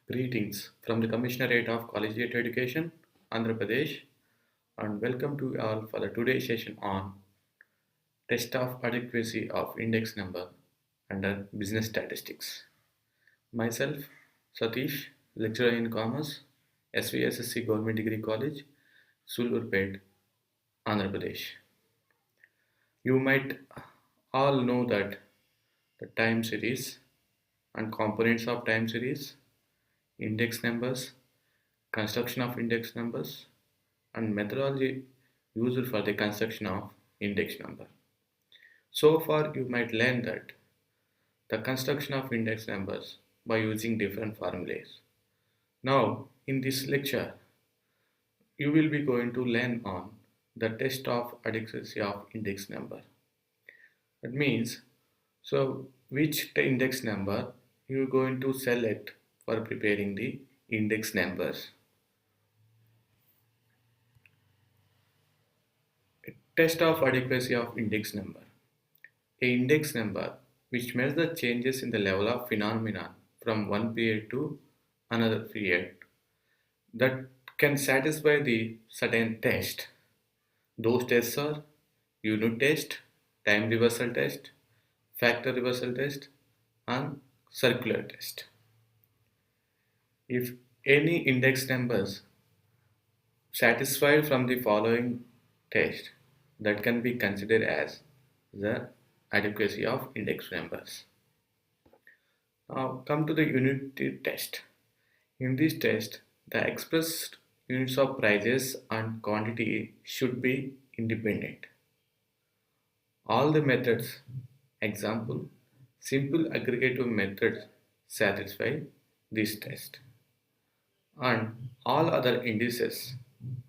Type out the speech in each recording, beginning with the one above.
Greetings from the Commissionerate of Collegiate Education, Andhra Pradesh, and welcome to you all for the today's session on test of adequacy of index number under business statistics. Myself, Satish, lecturer in commerce, SVSSC Government Degree College, Sulurpet, Andhra Pradesh. You might all know that the time series and components of time series, index numbers, construction of index numbers, and methodology used for the construction of index number. So far, you might learn that the construction of index numbers by using different formulas. Now, in this lecture, you will be going to learn on the test of adequacy of index number. That means, which index number you are going to select for preparing the index numbers. Test of adequacy of index number. A index number which measures the changes in the level of phenomenon from one period to another period that can satisfy the certain test. Those tests are unit test, time reversal test, factor reversal test, and circular test. If any index numbers satisfied from the following test, that can be considered as the adequacy of index numbers. Now come to the unit test. In this test, the expressed units of prices and quantity should be independent. All the methods, example, simple aggregative methods satisfy this test, and all other indices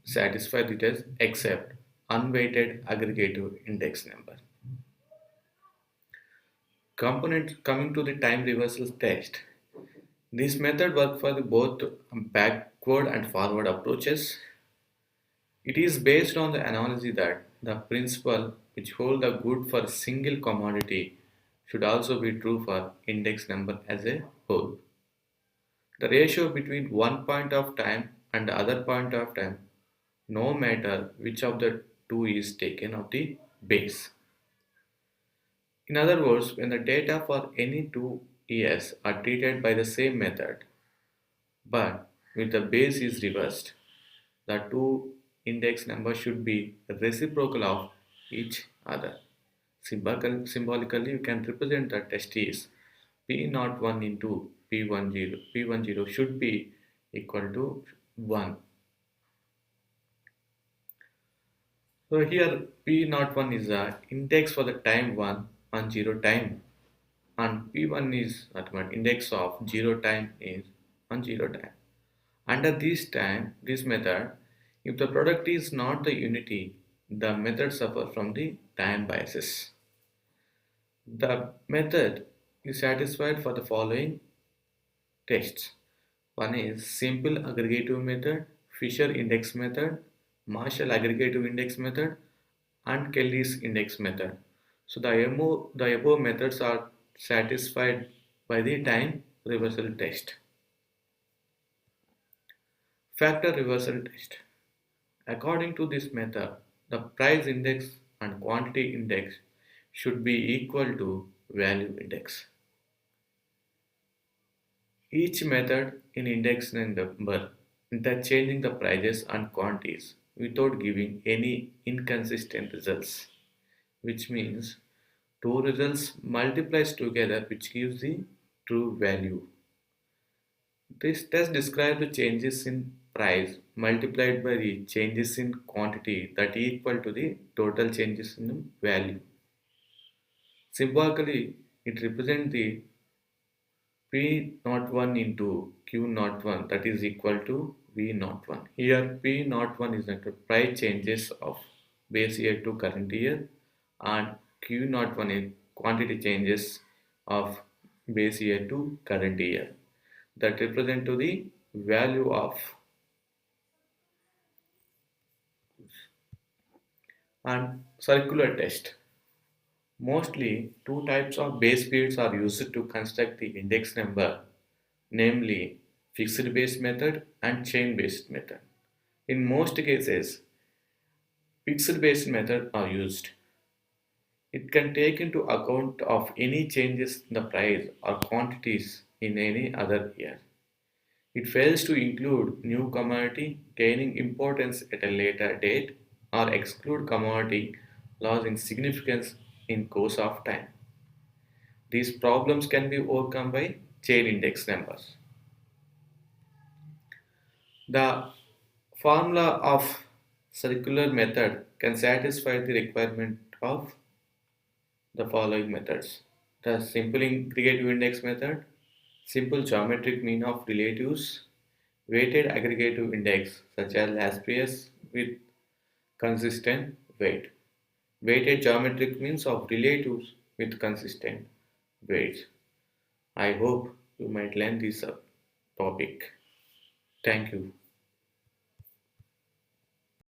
satisfy the test except unweighted aggregative index number. Component coming to the time reversal test. This method works for both backward and forward approaches. It is based on the analogy that the principle which hold the good for a single commodity should also be true for index number as a whole. The ratio between one point of time and the other point of time, no matter which of the two is taken of the base. In other words, when the data for any two years are treated by the same method, but if the base is reversed, the two index numbers should be reciprocal of each other. Symbolically, you can represent the test is P01 into P10. P10 should be equal to 1. So here P01 is the index for the time 1 and 0 time, and P1 is that index of 0 time is on 0 time. Under this method, if the product is not the unity, the method suffers from the time biases. The method is satisfied for the following tests. One is simple aggregative method, Fisher index method, Marshall aggregative index method, and Kelly's index method. So the above methods are satisfied by the time reversal test. Factor reversal test. According to this method, the price index and quantity index should be equal to value index. Each method in index number interchanging the prices and quantities without giving any inconsistent results, which means two results multiplies together which gives the true value. This test describes the changes in price multiplied by the changes in quantity that equal to the total changes in value. Symbolically, it represents the P01 into Q01 that is equal to V01. Here P01 is the price changes of base year to current year, and Q01 is quantity changes of base year to current year that represent to the value of. And circular test. Mostly two types of base periods are used to construct the index number, namely fixed based method, and chain based method. In most cases, fixed based methods are used. It can take into account of any changes in the price or quantities in any other year. It fails to include new commodity gaining importance at a later date or exclude commodity losing significance in course of time. These problems can be overcome by chain index numbers. The formula of circular method can satisfy the requirement of the following methods. The simple aggregative index method, simple geometric mean of relatives, weighted aggregative index such as Laspers with consistent weight, weighted geometric means of relatives with consistent weights. I hope you might learn this topic. Thank you.